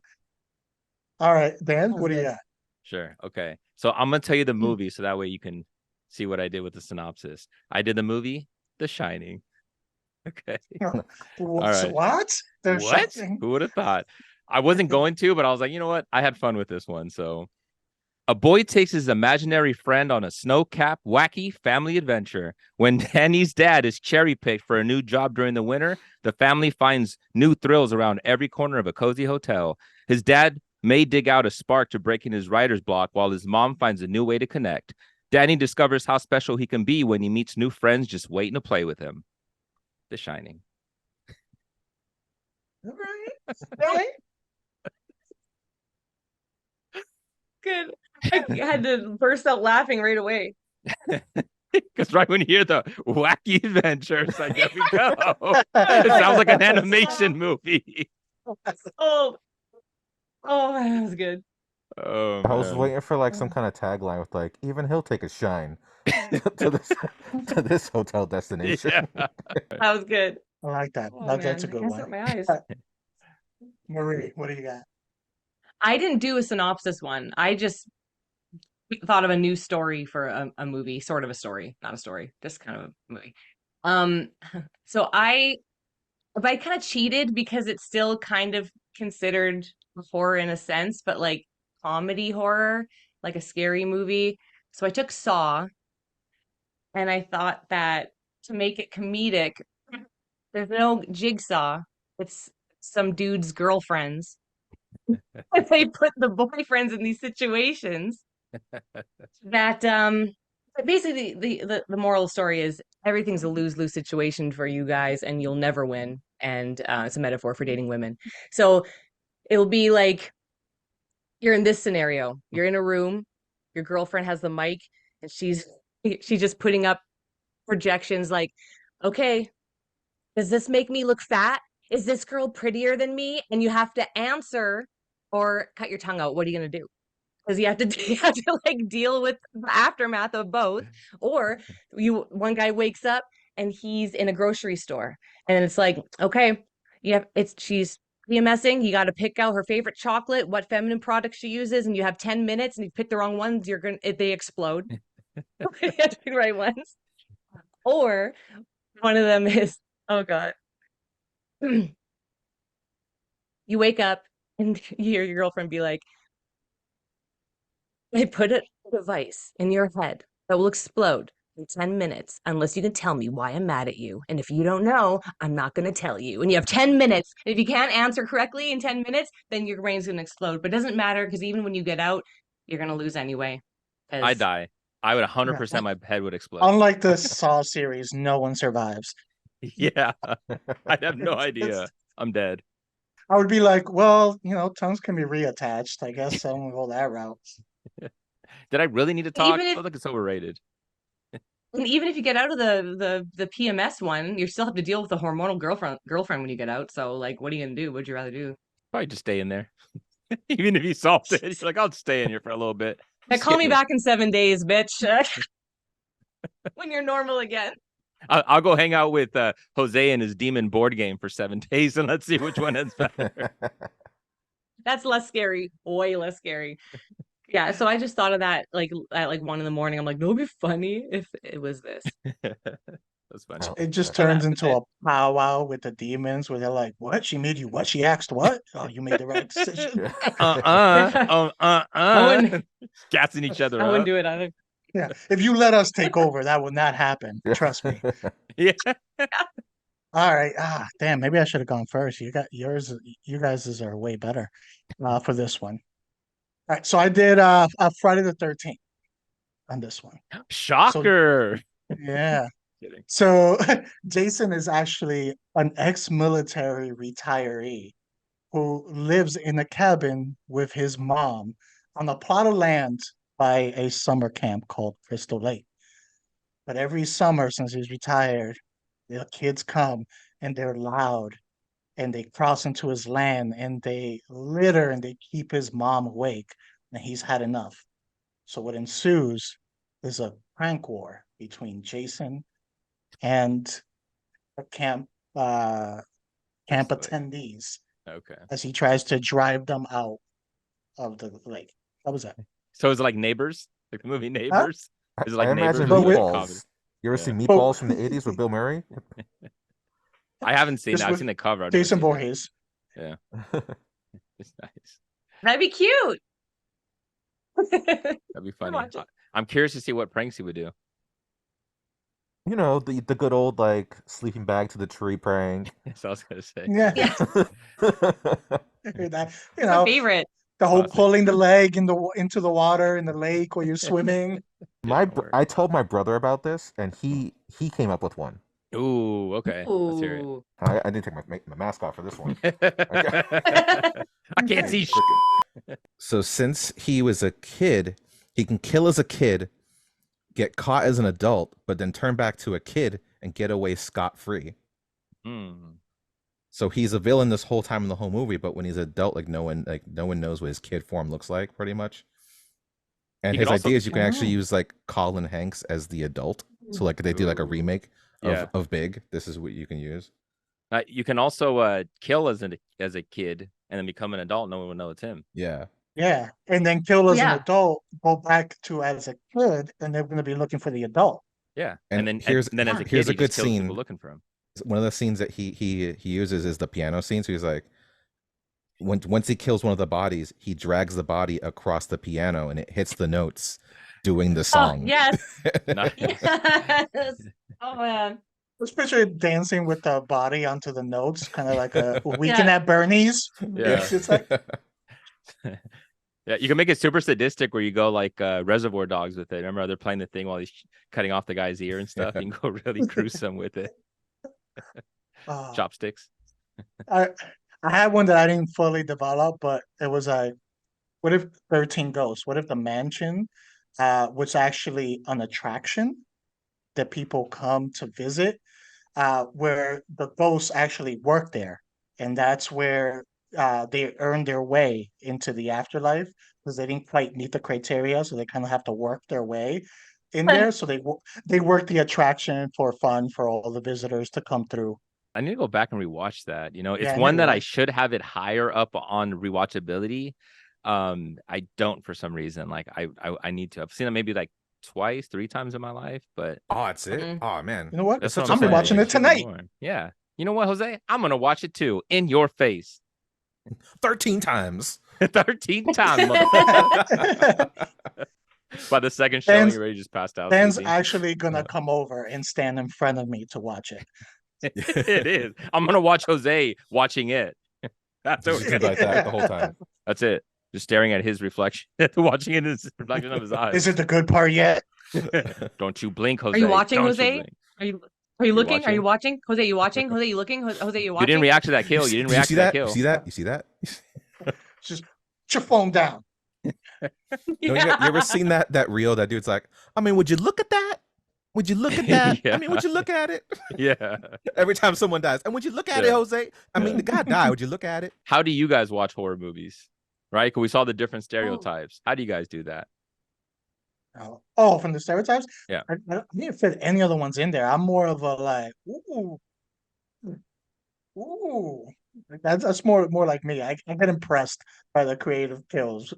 Speaker 4: All right, Dan,
Speaker 3: That was
Speaker 4: what do you
Speaker 3: good.
Speaker 4: got?
Speaker 1: Sure. Okay. So I'm gonna tell you the movie so that way you can see what I did with the synopsis. I did the movie The Shining. Okay. right.
Speaker 4: What? They're
Speaker 1: What?
Speaker 4: shocking.
Speaker 1: Who would have thought? I wasn't going to, but I was like, you know what? I had fun with this one. So A boy takes his imaginary friend on a snow-capped, wacky family adventure. When Danny's dad is cherry-picked for a new job during the winter, the family finds new thrills around every corner of a cozy hotel. His dad may dig out a spark to break in his writer's block, while his mom finds a new way to connect. Danny discovers how special he can be when he meets new friends just waiting to play with him. The Shining.
Speaker 4: All right.
Speaker 3: Good. I had to burst out laughing right away.
Speaker 1: Because right when you hear the wacky adventures, like, here we go. It sounds like an animation movie.
Speaker 3: Oh, that was good.
Speaker 1: Oh,
Speaker 2: I was
Speaker 1: man.
Speaker 2: waiting for like some kind of tagline with like, even he'll take a shine to this hotel destination.
Speaker 1: Yeah.
Speaker 3: That was good.
Speaker 4: I like that.
Speaker 3: Oh,
Speaker 4: That's a
Speaker 3: man, I
Speaker 4: good
Speaker 3: can't
Speaker 4: one.
Speaker 3: start my eyes.
Speaker 4: Marie, what do you got?
Speaker 3: I didn't do a synopsis one. I just thought of a new story for a movie, sort of a story, not a story, just kind of a movie. Um, so I kind of cheated because it's still kind of considered horror in a sense, but like comedy horror, like a scary movie. So I took Saw, and I thought that to make it comedic, there's no jigsaw. It's some dude's girlfriends. They put the boyfriends in these situations that basically the moral of the story is everything's a lose-lose situation for you guys and you'll never win. And it's a metaphor for dating women. So it'll be like you're in this scenario. You're in a room, your girlfriend has the mic, and she's just putting up projections like, okay, does this make me look fat? Is this girl prettier than me? And you have to answer or cut your tongue out. What are you gonna do? Because you have to like deal with the aftermath of both. Or one guy wakes up and he's in a grocery store, and it's like, okay, she's PMSing. You got to pick out her favorite chocolate, what feminine product she uses, and you have 10 minutes. And if you pick the wrong ones, they explode. You have to pick the right ones. Or one of them is, oh god, you wake up and you hear your girlfriend be like, I put a device in your head that will explode in 10 minutes unless you can tell me why I'm mad at you. And if you don't know, I'm not going to tell you. And you have 10 minutes. And if you can't answer correctly in 10 minutes, then your brain's going to explode. But it doesn't matter because even when you get out, you're going to lose anyway.
Speaker 1: I die. I would 100% my head would explode.
Speaker 4: Unlike the Saw series, no one survives.
Speaker 1: Yeah. I have no idea. I'm dead.
Speaker 4: I would be like, well, tongues can be reattached. I guess I'm gonna go that route.
Speaker 1: Did I really need to talk?
Speaker 3: Even
Speaker 1: I
Speaker 3: if-
Speaker 1: feel like it's overrated.
Speaker 3: And even if you get out of the PMS one, you still have to deal with the hormonal girlfriend when you get out. So like, what are you gonna do? What'd you rather do?
Speaker 1: Probably just stay in there. Even if you solved it, you're like, I'll stay in here for a little bit.
Speaker 3: Yeah, call me back in 7 days, bitch. When you're normal again.
Speaker 1: I'll go hang out with Jose and his demon board game for 7 days, and let's see which one is better.
Speaker 3: That's less scary. Way less scary. Yeah, so I just thought of that like at like 1 a.m. I'm like, no, it'd be funny if it was this.
Speaker 1: That's funny.
Speaker 4: It just turns into a powwow with the demons where they're like, what? She made you what? She asked what? Oh, you made the right decision.
Speaker 1: Gassing each other
Speaker 3: I
Speaker 1: up.
Speaker 3: wouldn't do it either.
Speaker 4: Yeah. If you let us take over, that would not happen. Trust me.
Speaker 1: Yeah.
Speaker 4: All right. Damn, maybe I should have gone first. You got yours, you guys' are way better for this one. All right, so I did Friday the 13th on this one.
Speaker 1: Shocker.
Speaker 4: Yeah.
Speaker 1: Kidding.
Speaker 4: So Jason is actually an ex-military retiree who lives in a cabin with his mom on a plot of land by a summer camp called Crystal Lake. But every summer since he's retired, the kids come and they're loud and they cross into his land and they litter and they keep his mom awake, and he's had enough. So what ensues is a prank war between Jason and the camp attendees.
Speaker 1: Okay.
Speaker 4: As he tries to drive them out of the lake. What was that?
Speaker 1: So is it like Neighbors? Like the movie Neighbors? Is it like
Speaker 2: I
Speaker 1: Neighbors?
Speaker 2: imagine
Speaker 4: Meatballs.
Speaker 2: You ever see Meatballs from the 80s with Bill Murray?
Speaker 1: I haven't seen that. I've seen the cover. I've never
Speaker 4: Jason
Speaker 1: seen that.
Speaker 4: Voorhees.
Speaker 1: Yeah. It's nice.
Speaker 3: That'd be cute.
Speaker 1: That'd be funny.
Speaker 3: watch it.
Speaker 1: I'm curious to see what pranks he would do.
Speaker 2: You know, the good old like sleeping bag to the tree prank.
Speaker 1: So I was gonna say.
Speaker 4: Yeah.
Speaker 3: Yeah,
Speaker 4: That,
Speaker 3: it's my favorite.
Speaker 4: the whole
Speaker 1: Classic.
Speaker 4: pulling the leg into the water in the lake while you're swimming.
Speaker 2: I told my brother about this, and he came up with one.
Speaker 1: Ooh, okay. Let's hear it.
Speaker 3: Ooh.
Speaker 2: I didn't take my mask off for this one.
Speaker 1: I can't see.
Speaker 2: So since he was a kid, he can kill as a kid, get caught as an adult, but then turn back to a kid and get away scot-free. So he's a villain this whole time in the whole movie, but when he's an adult, no one knows what his kid form looks like, pretty much. And his idea is you can actually use like Colin Hanks as the adult. So like they do like a remake of Big. This is what you can use.
Speaker 1: You can also kill as a kid and then become an adult. No one will know it's him.
Speaker 2: Yeah.
Speaker 4: Yeah, and then kill as an adult, go back to as a kid, and they're going to be looking for the adult.
Speaker 1: Yeah,
Speaker 2: and
Speaker 1: then
Speaker 2: here's
Speaker 1: as a kid,
Speaker 2: here's a good
Speaker 1: kills people
Speaker 2: scene
Speaker 1: looking for him.
Speaker 2: One of the scenes that he uses is the piano scene. So he's like, once he kills one of the bodies, he drags the body across the piano and it hits the notes, doing the song.
Speaker 3: Oh, yes.
Speaker 1: Nice.
Speaker 3: Yes. Oh man.
Speaker 4: Let's picture it dancing with the body onto the notes, kind of like a Weekend at Bernie's.
Speaker 1: Yeah.
Speaker 4: It's like,
Speaker 1: yeah, you can make it super sadistic where you go like Reservoir Dogs with it. Remember they're playing the thing while he's cutting off the guy's ear and stuff. You can go really gruesome with it. Chopsticks.
Speaker 4: I had one that I didn't fully develop, but it was like, what if 13 Ghosts? What if the mansion was actually an attraction that people come to visit, where the ghosts actually work there, and that's where they earn their way into the afterlife because they didn't quite meet the criteria, so they kind of have to work their way in there. So they work the attraction for fun for all the visitors to come through.
Speaker 1: I need to go back and rewatch that. You know, it's
Speaker 4: Yeah,
Speaker 1: one that I should have it higher up on rewatchability. I don't for some reason. Like I need to. I've seen it maybe like twice, 3 times in my life, but
Speaker 2: that's it. Oh man,
Speaker 4: you know what?
Speaker 1: That's
Speaker 4: I'm watching it tonight.
Speaker 1: Yeah, you know what, Jose? I'm gonna watch it too, in your face,
Speaker 2: 13 times.
Speaker 1: 13 times, motherfucker. By the second showing, you already just passed out.
Speaker 4: Dan's actually gonna come over and stand in front of me to watch it.
Speaker 1: It is. I'm gonna watch Jose watching it. That's what
Speaker 2: Just like that the whole time.
Speaker 1: That's it. Just staring at his reflection, watching it in his reflection of his eyes.
Speaker 4: Is it the good part yet?
Speaker 1: Don't you blink, Jose.
Speaker 3: Are you watching,
Speaker 1: Don't
Speaker 3: Jose? Are you looking? Are you watching? Jose, you watching? Jose, you looking? Jose, you watching?
Speaker 1: You didn't react to that kill. You didn't react to that kill.
Speaker 2: You see that? You see that?
Speaker 4: Just put your phone down.
Speaker 2: You ever seen that reel? That dude's like, I mean, would you look at that? Would you look at that?
Speaker 1: Yeah.
Speaker 2: I mean, would you look at it?
Speaker 1: Yeah.
Speaker 2: Every time someone dies, and would you look at it, Jose? I mean, the guy died. Would you look at it?
Speaker 1: How do you guys watch horror movies? Right? Because we saw the different stereotypes. How do you guys do that?
Speaker 4: Oh, from the stereotypes?
Speaker 1: Yeah.
Speaker 4: I didn't fit any other ones in there. I'm more of a like, ooh. That's more like me. I get impressed by the creative kills.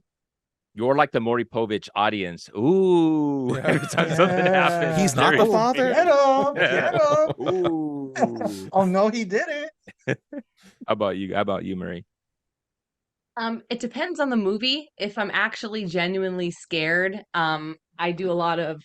Speaker 1: You're like the Maury Povich audience. Ooh. Every time something happens.
Speaker 2: He's not the father.
Speaker 4: Get him.
Speaker 1: Yeah.
Speaker 4: Get him.
Speaker 1: Ooh.
Speaker 4: Oh no, he didn't.
Speaker 1: How about you, Marie?
Speaker 3: It depends on the movie. If I'm actually genuinely scared, I do a lot of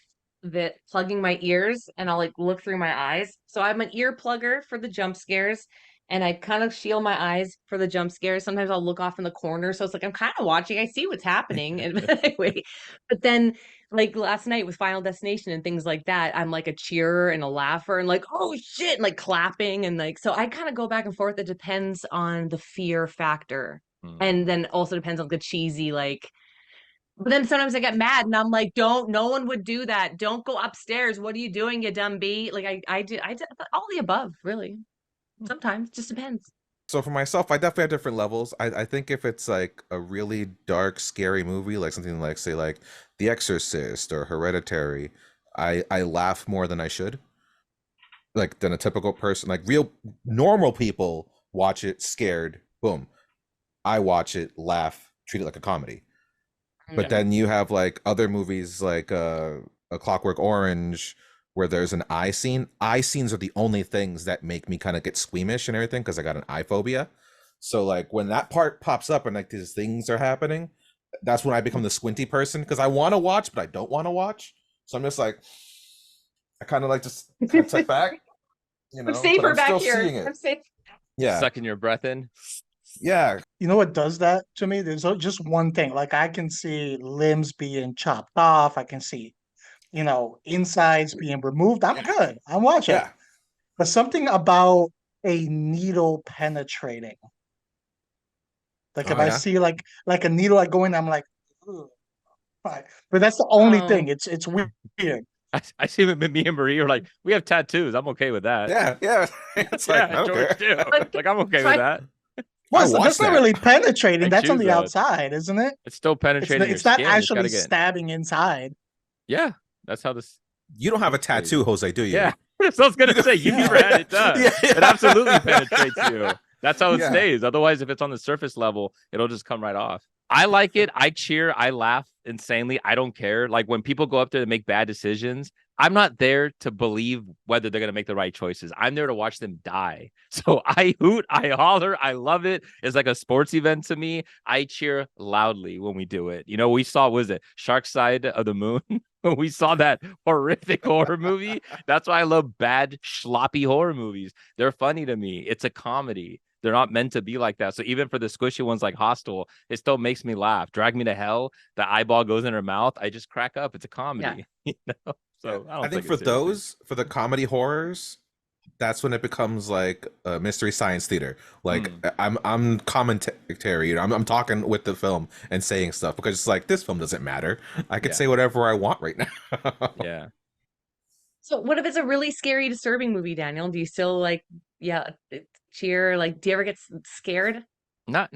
Speaker 3: plugging my ears, and I'll like look through my eyes. So I'm an ear plugger for the jump scares, and I kind of shield my eyes for the jump scares. Sometimes I'll look off in the corner, so it's like I'm kind of watching. I see what's happening, and anyway. But then, like last night with Final Destination and things like that, I'm like a cheerer and a laugher, and like oh shit, and like clapping, and like so I kind of go back and forth. It depends on the fear factor. And then also depends on the cheesy, like, but then sometimes I get mad and I'm like, no one would do that. Don't go upstairs. What are you doing, you dumb bee? Like I did all the above, really. Sometimes just depends.
Speaker 2: So for myself, I definitely have different levels. I think if it's like a really dark, scary movie, like something like say like The Exorcist or Hereditary, I laugh more than I should. Like than a typical person. Like real normal people watch it scared, boom. I watch it, laugh, treat it like a comedy. But then you have like other movies like A Clockwork Orange, where there's an eye scene. Eye scenes are the only things that make me kind of get squeamish and everything because I got an eye phobia. So like when that part pops up and like these things are happening,
Speaker 5: that's when I become the squinty person because I want to watch, but I don't want to watch. So I'm just like, I kind of like just kind of check back,
Speaker 3: I'm
Speaker 5: but
Speaker 3: safer
Speaker 5: I'm
Speaker 3: back
Speaker 5: still
Speaker 3: here.
Speaker 5: seeing it.
Speaker 3: I'm safe.
Speaker 5: Yeah,
Speaker 1: Sucking your breath in.
Speaker 5: yeah,
Speaker 4: You know what does that to me? There's just one thing. Like I can see limbs being chopped off. I can see, insides being removed. I'm good. I'm watching.
Speaker 5: yeah.
Speaker 4: But something about a needle penetrating. Like if
Speaker 5: Oh
Speaker 4: I
Speaker 5: yeah,
Speaker 4: see like a needle like going, I'm like, ugh. Right. But that's the only thing. It's weird.
Speaker 1: I see me and Marie are like, we have tattoos. I'm okay with that.
Speaker 5: yeah, yeah. It's like I don't
Speaker 1: George
Speaker 5: care.
Speaker 1: too. Like I'm okay with that.
Speaker 4: Well,
Speaker 5: I watched
Speaker 4: that's not
Speaker 5: that.
Speaker 4: really penetrating.
Speaker 1: I
Speaker 4: That's on
Speaker 1: choose
Speaker 4: the
Speaker 1: that.
Speaker 4: outside, isn't it?
Speaker 1: It's still penetrating your
Speaker 4: It's not
Speaker 1: skin. It's
Speaker 4: actually
Speaker 1: gotta get.
Speaker 4: stabbing inside.
Speaker 1: Yeah, that's how this.
Speaker 5: You don't have a tattoo, Jose, do you?
Speaker 1: Yeah, that's what I was gonna say. You never had it done.
Speaker 5: Yeah.
Speaker 1: It absolutely penetrates you. That's how it
Speaker 5: Yeah.
Speaker 1: stays. Otherwise, if it's on the surface level, it'll just come right off. I like it. I cheer. I laugh insanely. I don't care. Like when people go up there to make bad decisions, I'm not there to believe whether they're going to make the right choices. I'm there to watch them die. So I hoot, I holler, I love it. It's like a sports event to me. I cheer loudly when we do it. We saw, was it Shark Side of the Moon? We saw that horrific horror movie. That's why I love bad, sloppy horror movies. They're funny to me. It's a comedy. They're not meant to be like that. So even for the squishy ones like Hostel, it still makes me laugh. Drag Me to Hell, the eyeball goes in her mouth. I just crack up. It's a comedy. So
Speaker 5: I think for for the comedy horrors, that's when it becomes like a mystery science theater. Like I'm commentary, I'm talking with the film and saying stuff because it's like this film doesn't matter. I could say whatever I want right now.
Speaker 1: Yeah.
Speaker 3: So what if it's a really scary, disturbing movie, Daniel? Do you still cheer? Like, do you ever get scared?
Speaker 1: Not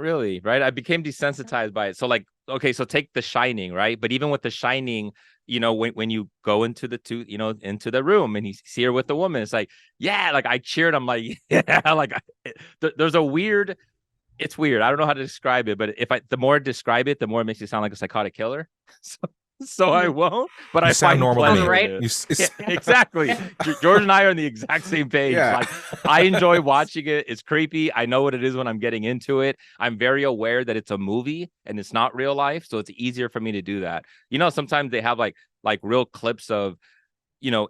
Speaker 1: really. Right. I became desensitized by it. So like, okay, so take The Shining, right? But even with The Shining, when you go into into the room and you see her with the woman, it's like, yeah, like I cheered. I'm like, yeah, like there's a weird, it's weird. I don't know how to describe it, but the more I describe it, the more it makes you sound like a psychotic killer. So I won't, but I
Speaker 5: sound
Speaker 1: find
Speaker 5: normal to me,
Speaker 3: right?
Speaker 1: Yeah, exactly. George and I are on the exact same page.
Speaker 5: Yeah.
Speaker 1: Like I enjoy watching it. It's creepy. I know what it is when I'm getting into it. I'm very aware that it's a movie and it's not real life, so it's easier for me to do that. Sometimes they have like real clips of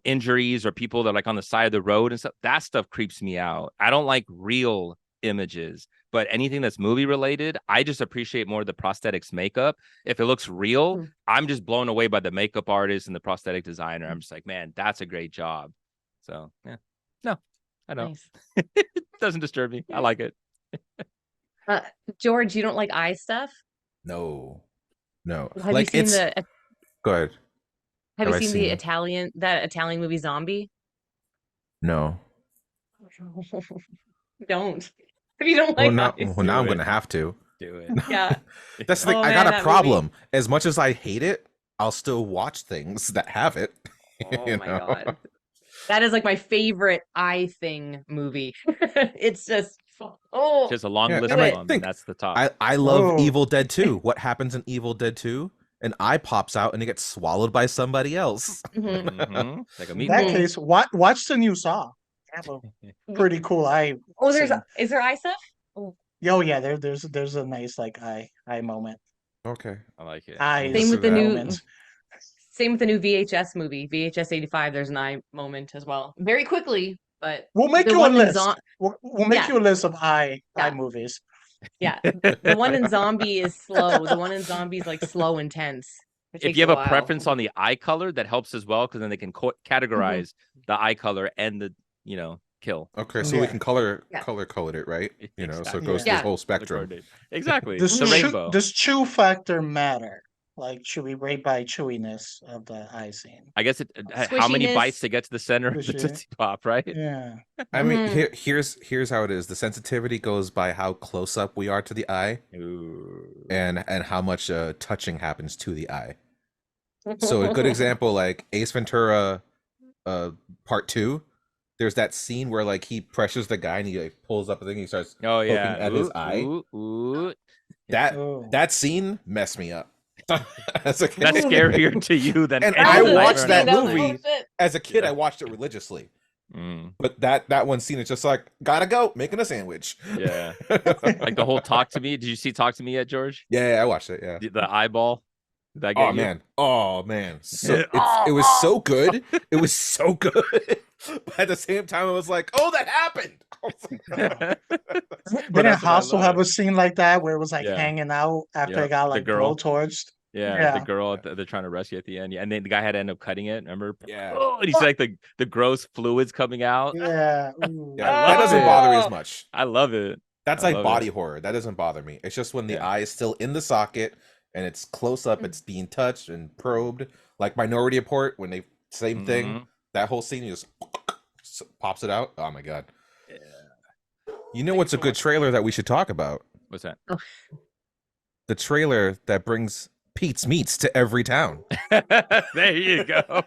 Speaker 1: injuries or people that are like on the side of the road and stuff. That stuff creeps me out. I don't like real images, but anything that's movie related, I just appreciate more the prosthetics makeup. If it looks real, I'm just blown away by the makeup artist and the prosthetic designer. I'm just like, man, that's a great job. So yeah, no, I don't.
Speaker 3: Nice.
Speaker 1: It doesn't disturb me. I like it.
Speaker 3: George, you don't like eye stuff?
Speaker 5: No.
Speaker 3: Have
Speaker 5: Like
Speaker 3: you seen
Speaker 5: Go ahead.
Speaker 3: Have
Speaker 5: Have I
Speaker 3: you seen
Speaker 5: seen-
Speaker 3: that Italian movie Zombie?
Speaker 5: No.
Speaker 3: Don't. If you don't like eyes.
Speaker 5: Now I'm gonna have to.
Speaker 1: Do it.
Speaker 3: Yeah.
Speaker 5: That's the thing.
Speaker 3: Oh,
Speaker 5: I
Speaker 3: man,
Speaker 5: got a
Speaker 3: that
Speaker 5: problem. As much as I hate it, I'll still watch things that have it.
Speaker 3: Oh my God. That is like my favorite eye thing movie. It's just
Speaker 1: Just a long list
Speaker 5: I mean,
Speaker 1: of them.
Speaker 5: think-
Speaker 1: That's the top.
Speaker 5: I love
Speaker 4: Oh.
Speaker 5: Evil Dead 2. What happens in Evil Dead 2? An eye pops out and it gets swallowed by somebody else.
Speaker 3: Mhm.
Speaker 1: Mhm. Like a
Speaker 4: In that
Speaker 1: meatball.
Speaker 4: case, watch the new Saw. Have a pretty cool eye.
Speaker 3: Oh,
Speaker 4: scene.
Speaker 3: is there eye stuff?
Speaker 4: Oh yeah, there's a nice like eye moment.
Speaker 5: Okay.
Speaker 1: I like it.
Speaker 4: Eyes
Speaker 3: Same with the new
Speaker 4: moment.
Speaker 3: Same with the new VHS movie, VHS 85. There's an eye moment as well. Very quickly, but
Speaker 4: We'll make
Speaker 3: the
Speaker 4: you a
Speaker 3: one in
Speaker 4: list. We'll make
Speaker 3: Yeah.
Speaker 4: you a list of eye
Speaker 3: Yeah.
Speaker 4: movies.
Speaker 3: yeah, the one in Zombie is slow. The one in Zombie is like slow, intense. It
Speaker 1: If
Speaker 3: takes
Speaker 1: you have
Speaker 3: a
Speaker 1: a
Speaker 3: while.
Speaker 1: preference on the eye color, that helps as well because then they can categorize the eye color and the kill.
Speaker 5: Okay, so we
Speaker 4: Yeah.
Speaker 5: can color
Speaker 3: Yeah.
Speaker 5: code it, right? So it
Speaker 1: Exactly.
Speaker 5: goes through
Speaker 3: Yeah.
Speaker 5: the whole spectrum.
Speaker 1: Exactly.
Speaker 4: Does
Speaker 1: It's a rainbow.
Speaker 4: does chew factor matter? Like, should we rate by chewiness of the eye scene?
Speaker 1: I guess how many
Speaker 3: Squishiness.
Speaker 1: bites to get to the center of the
Speaker 4: Squishy.
Speaker 1: Tootsie Pop, right?
Speaker 4: Yeah.
Speaker 5: I mean,
Speaker 3: Mhm.
Speaker 5: here's how it is. The sensitivity goes by how close up we are to the eye,
Speaker 1: Ooh.
Speaker 5: and how much touching happens to the eye. So a good example, like Ace Ventura, Part 2. There's that scene where like he pressures the guy and he like pulls up the thing. And he starts
Speaker 1: Oh yeah.
Speaker 5: poking at his eye.
Speaker 1: Ooh.
Speaker 4: Oh.
Speaker 5: That scene messed me up. As a kid.
Speaker 1: That's scarier to you than
Speaker 5: And
Speaker 1: any
Speaker 5: I
Speaker 1: other
Speaker 5: watched
Speaker 1: nightmare.
Speaker 5: that movie. As a kid, I watched it religiously. But that one scene is just like, gotta go, making a sandwich.
Speaker 1: Yeah. Like the whole Talk to Me. Did you see Talk to Me yet, George?
Speaker 5: Yeah, I watched it. Yeah.
Speaker 1: The eyeball. Did that get you?
Speaker 5: Oh man, so it was so good. It was so good. But at the same time, it was like, oh, that happened.
Speaker 4: Didn't Hostel have a scene like that where it was like
Speaker 1: Yeah.
Speaker 4: hanging out after
Speaker 1: Yeah.
Speaker 4: it got
Speaker 1: The
Speaker 4: like
Speaker 1: girl.
Speaker 4: blowtorched?
Speaker 1: Yeah, the girl they're trying to rescue at the end. Yeah, and then the guy had to end up cutting it. Remember?
Speaker 5: Yeah.
Speaker 1: Oh, and you see like the gross fluids coming out.
Speaker 4: Yeah.
Speaker 5: That doesn't bother me as much.
Speaker 1: I love it.
Speaker 5: That's like body horror. That doesn't bother me. It's just when the eye is still in the socket and it's close up, it's being touched and probed. Like Minority Report, when they same thing. That whole scene just pops it out. Oh my god. Yeah. You know what's a good trailer that we should talk about?
Speaker 1: What's that?
Speaker 5: The trailer that brings Pete's Meats to every town.
Speaker 1: There you go.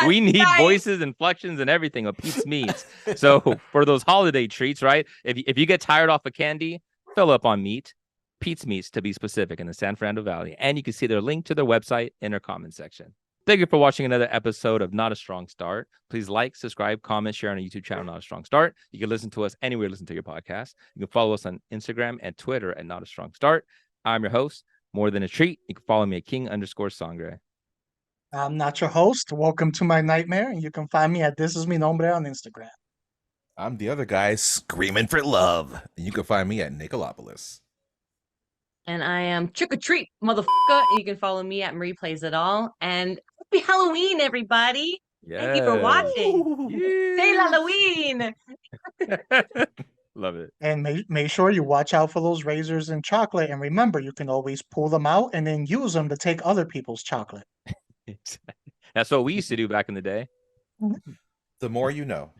Speaker 1: We need voices, inflections, and everything of Pete's Meats. So for those holiday treats, right? If you get tired off of candy, fill up on meat. Pete's Meats, to be specific, in the San Fernando Valley. And you can see their link to their website in their comment section. Thank you for watching another episode of Not a Strong Start. Please like, subscribe, comment, share on our YouTube channel, Not a Strong Start. You can listen to us anywhere you listen to your podcast. You can follow us on Instagram and Twitter at Not a Strong Start. I'm your host, More Than a Treat. You can follow me at King_Sangre.
Speaker 4: I'm not your host. Welcome to my nightmare. And you can find me at This Is Mi Nombre on Instagram.
Speaker 5: I'm the other guy screaming for love. And you can find me at Nicolopolis.
Speaker 3: And I am Trick or Treat, motherfucker. You can follow me at Marie Plays It All. And happy Halloween, everybody. Thank you for watching. Say Halloween.
Speaker 1: Love it.
Speaker 4: And make sure you watch out for those razors and chocolate. And remember, you can always pull them out and then use them to take other people's chocolate.
Speaker 1: That's what we used to do back in the day.
Speaker 5: The more you know.